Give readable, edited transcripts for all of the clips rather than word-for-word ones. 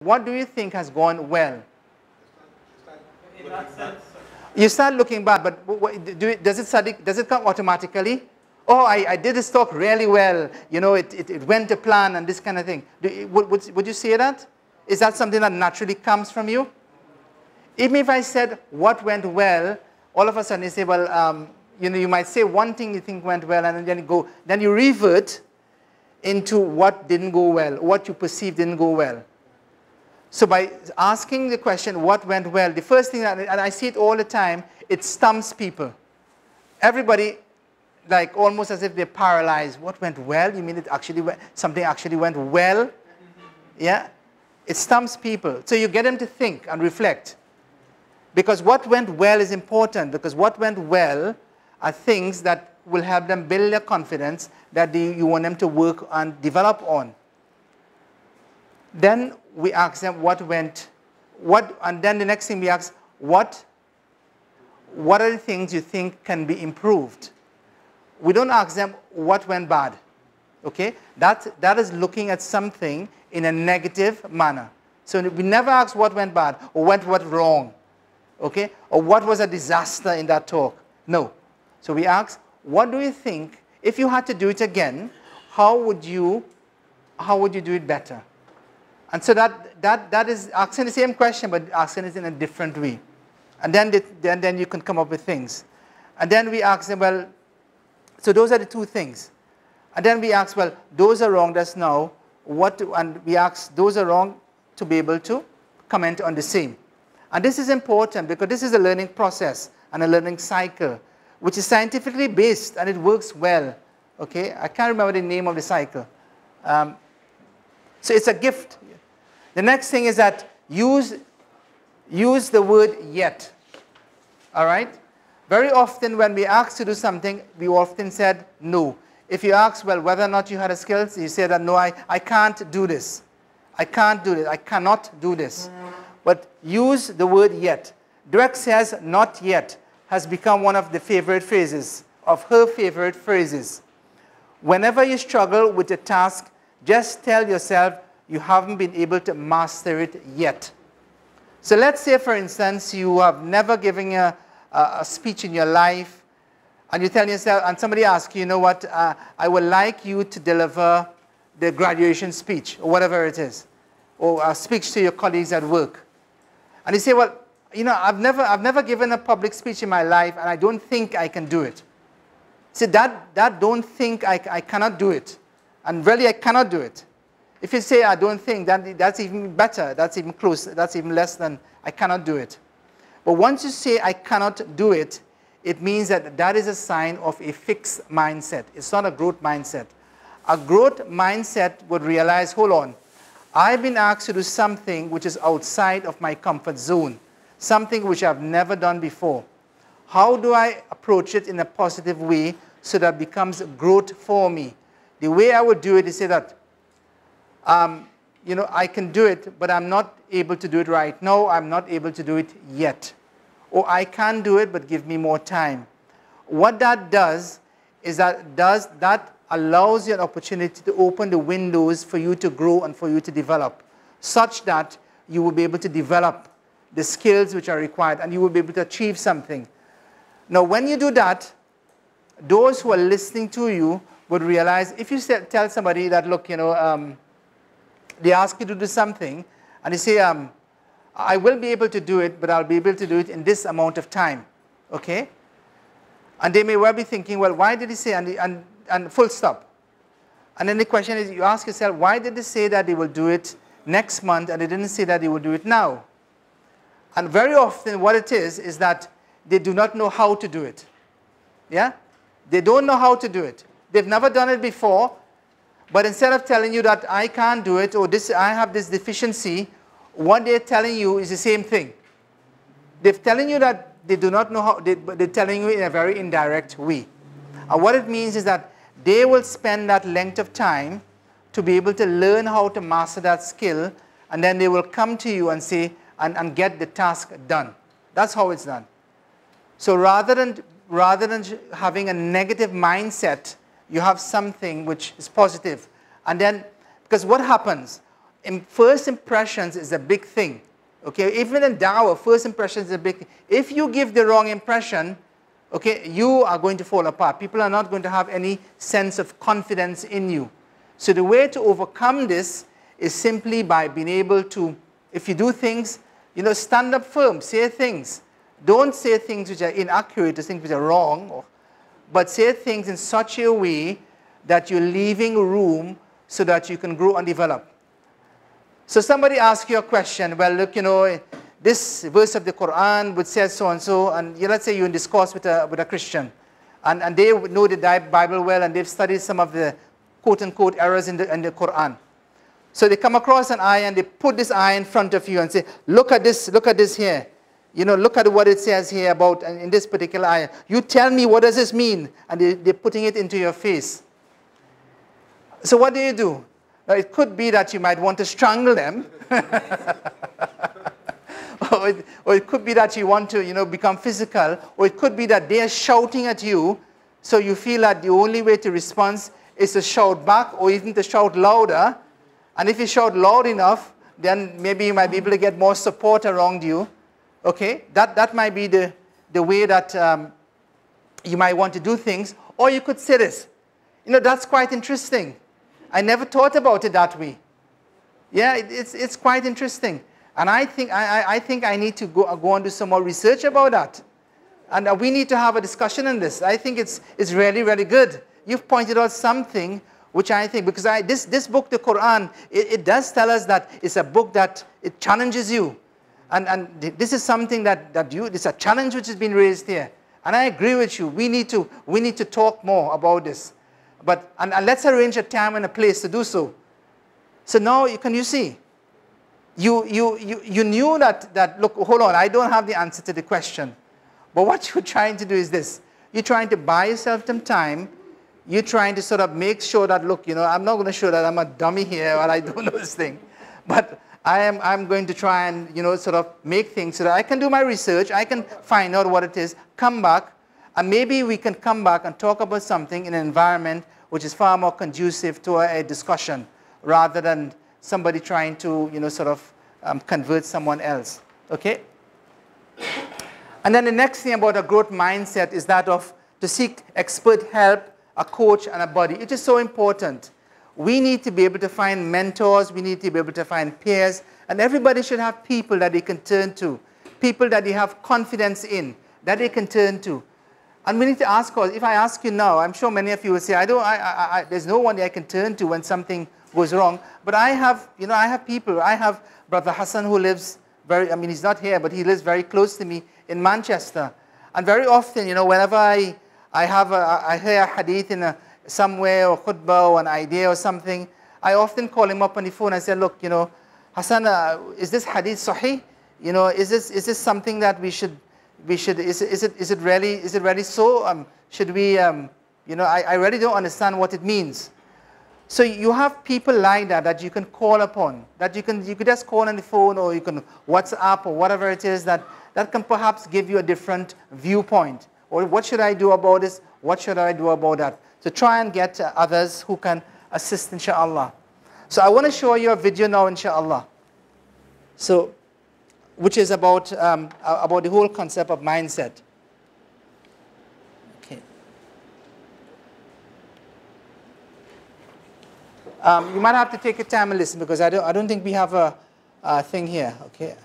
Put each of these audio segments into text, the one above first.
what do you think has gone well? In that sense, You start looking back, but does it come automatically? Oh, I did this talk really well. You know, it went to plan and this kind of thing. Would you say that? Is that something that naturally comes from you? Even if I said what went well, all of a sudden you say, well, you know, you might say one thing you think went well, and then you revert into what didn't go well, what you perceived didn't go well. So by asking the question, what went well, the first thing, and I see it all the time, it stumps people. Everybody, like almost as if they're paralyzed. What went well? You mean something actually went well? Yeah? It stumps people. So you get them to think and reflect. Because what went well is important, because what went well are things that will help them build their confidence that you want them to work and develop on. Then we ask them and then the next thing we ask, what are the things you think can be improved? We don't ask them what went bad, okay? That is looking at something in a negative manner. So we never ask what went bad or what went wrong, okay? Or what was a disaster in that talk. No. So we ask, what do you think, if you had to do it again, how would you do it better? And so that is asking the same question, but asking it in a different way. And then you can come up with things. And then we ask them, well, so those are the two things. And then we ask, well, those are wrong, that's now. And we ask, those are wrong, to be able to comment on the same. And this is important because this is a learning process and a learning cycle, which is scientifically based, and it works well. Okay? I can't remember the name of the cycle. So it's a gift. The next thing is that use the word yet. All right? Very often when we ask to do something, we often said no. If you ask, well, whether or not you had the skills, you say that no, I can't do this. I can't do this. I cannot do this. But use the word yet. Dweck says not yet has become one of the favorite phrases, of her favorite phrases. Whenever you struggle with a task, just tell yourself you haven't been able to master it yet. So let's say, for instance, you have never given a speech in your life, and you tell yourself, and somebody asks you, you know what, I would like you to deliver the graduation speech, or whatever it is, or a speech to your colleagues at work. And you say, well, you know, I've never given a public speech in my life, and I don't think I can do it. See, that don't think I cannot do it. And really, I cannot do it. If you say, I don't think, that's even better. That's even close. That's even less than I cannot do it. But once you say, I cannot do it, it means that is a sign of a fixed mindset. It's not a growth mindset. A growth mindset would realize, hold on, I've been asked to do something which is outside of my comfort zone, something which I've never done before. How do I approach it in a positive way so that it becomes growth for me? The way I would do it is say that, you know, I can do it, but I'm not able to do it right now. I'm not able to do it yet. Or I can do it, but give me more time. What that does is that allows you an opportunity to open the windows for you to grow and for you to develop, such that you will be able to develop the skills which are required and you will be able to achieve something. Now, when you do that, those who are listening to you would realize, if you tell somebody that, look, you know, they ask you to do something, and they say, I will be able to do it, but I'll be able to do it in this amount of time, okay? And they may well be thinking, well, why did he say, and full stop. And then the question is, you ask yourself, why did they say that they will do it next month, and they didn't say that they will do it now? And very often what it is that they do not know how to do it. Yeah? They don't know how to do it. They've never done it before, but instead of telling you that I can't do it, or I have this deficiency, what they're telling you is the same thing. They're telling you that they do not know how, but they're telling you in a very indirect way. And what it means is that they will spend that length of time to be able to learn how to master that skill, and then they will come to you and say, and get the task done. That's how it's done. So rather than having a negative mindset, you have something which is positive. And then, because what happens, first impressions is a big thing. Okay, even in dawah, first impressions is a big thing. If you give the wrong impression, okay, you are going to fall apart. People are not going to have any sense of confidence in you. So the way to overcome this is simply by being able to, if you do things, stand up firm, say things. Don't say things which are inaccurate, things which are wrong, but say things in such a way that you're leaving room so that you can grow and develop. So somebody asks you a question, well, look, this verse of the Quran would say so and so, and let's say you're in discourse with a Christian, and they know the Bible well, and they've studied some of the quote-unquote errors in the Quran. So they come across an ayah, and they put this ayah in front of you and say, look at this here. Look at what it says here about in this particular ayah. You tell me, what does this mean? And they're putting it into your face. So what do? Now, it could be that you might want to strangle them. or it could be that you want to, become physical. Or it could be that they are shouting at you, so you feel that the only way to respond is to shout back or even to shout louder. And if you shout loud enough, then maybe you might be able to get more support around you. Okay, that might be the way that you might want to do things. Or you could say this, that's quite interesting. I never thought about it that way. Yeah, it's quite interesting. And I think I need to go and do some more research about that. And we need to have a discussion on this. I think it's really, really good. You've pointed out something which I think, because this book, the Quran, it does tell us that it's a book that it challenges you. And this is something it's a challenge which has been raised here. And I agree with you. We need to talk more about this. And let's arrange a time and a place to do so. So now, can you see? You knew that, look, hold on, I don't have the answer to the question. But what you're trying to do is this. You're trying to buy yourself some time. You're trying to sort of make sure that, look, I'm not going to show that I'm a dummy here or I don't know this thing. But I'm going to try and, sort of make things so that I can do my research. I can find out what it is, come back, and maybe we can come back and talk about something in an environment which is far more conducive to a discussion rather than somebody trying to, sort of convert someone else. Okay? And then the next thing about a growth mindset is that of to seek expert help, a coach, and a buddy. It is so important. We need to be able to find mentors. We need to be able to find peers. And everybody should have people that they can turn to, people that they have confidence in, that they can turn to. And we need to ask us, if I ask you now, I'm sure many of you will say, there's no one that I can turn to when something goes wrong. But I have people. I have Brother Hassan who lives he's not here, but he lives very close to me in Manchester. And very often, whenever I hear a hadith in somewhere or khutbah or an idea or something, I often call him up on the phone and say, look, Hassan, is this hadith sahih? Is this something that we should is it really so? Should we I really don't understand what it means. So you have people like that you can call upon, that you could just call on the phone, or you can WhatsApp or whatever it is that can perhaps give you a different viewpoint. Or what should I do about this? What should I do about that? So try and get others who can assist, inshallah. So I want to show you a video now, inshallah. So, which is about the whole concept of mindset. Okay. You might have to take your time and listen, because I don't think we have a thing here. Okay.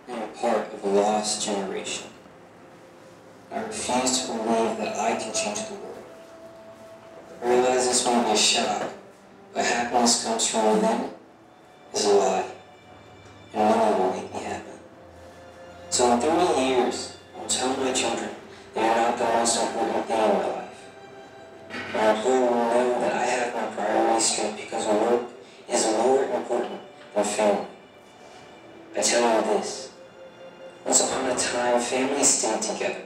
I'm a part of a lost generation. I refuse to believe that I can change the world. I realize this may be a shock, but happiness comes from within is a lie, and no one will make me happy. So in 30 years, I will tell my children they are not the most important thing in my life. My employer will know that I have my priorities straight, because work is more important than family. I tell you this: once upon a time, families stayed together,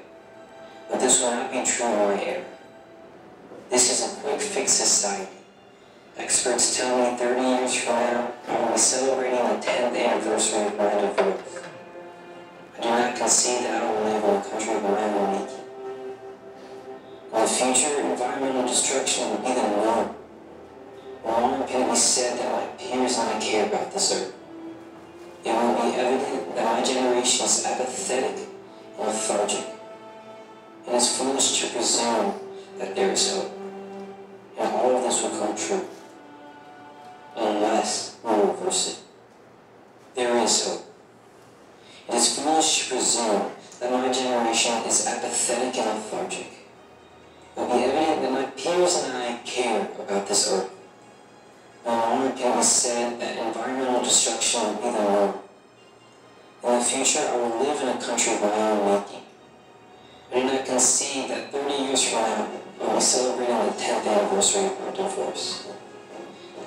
but this will not be true in my era. This is a quick fix society. Experts tell me 30 years from now, I will be celebrating the 10th anniversary of my divorce. I do not concede that I will live in a country of my own making. In the future, environmental destruction will be the norm. No longer can it be said that my peers and I care about this earth. It will be evident that my generation is apathetic and lethargic. It is foolish to presume that there is hope. And all of this will come true. Unless we reverse it. There is hope. It is foolish to presume that my generation is apathetic and lethargic. It will be evident that my peers and I care about this earth. No longer can it be said that environmental destruction will be the norm. In the future, I will live in a country of my own making. I do not concede that 30 years from now, I will be celebrating the 10th anniversary of our divorce.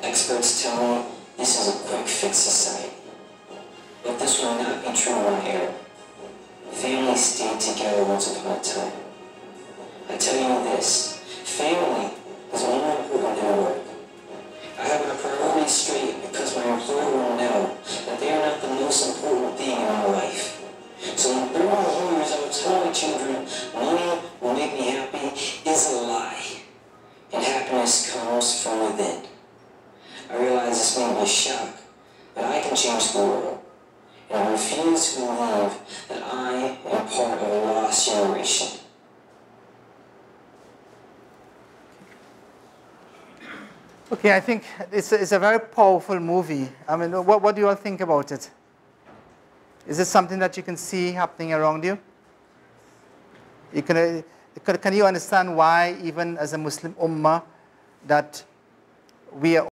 Experts tell me this is a quick fix society. But this will not be true in my era. Families stayed together once upon a time. I tell you this, family is more important than work. I have my priorities straight because my employer will know that they are not the most important thing in my life. So in 30 years I will tell my children, money will make me happy is a lie. And happiness comes from within. I realize this may be a shock, but I can change the world. And I refuse to believe that I am part of a lost generation. Okay, I think it's a very powerful movie. I mean, what do you all think about it? Is this something that you can see happening around you? Can you understand why, even as a Muslim ummah, that we are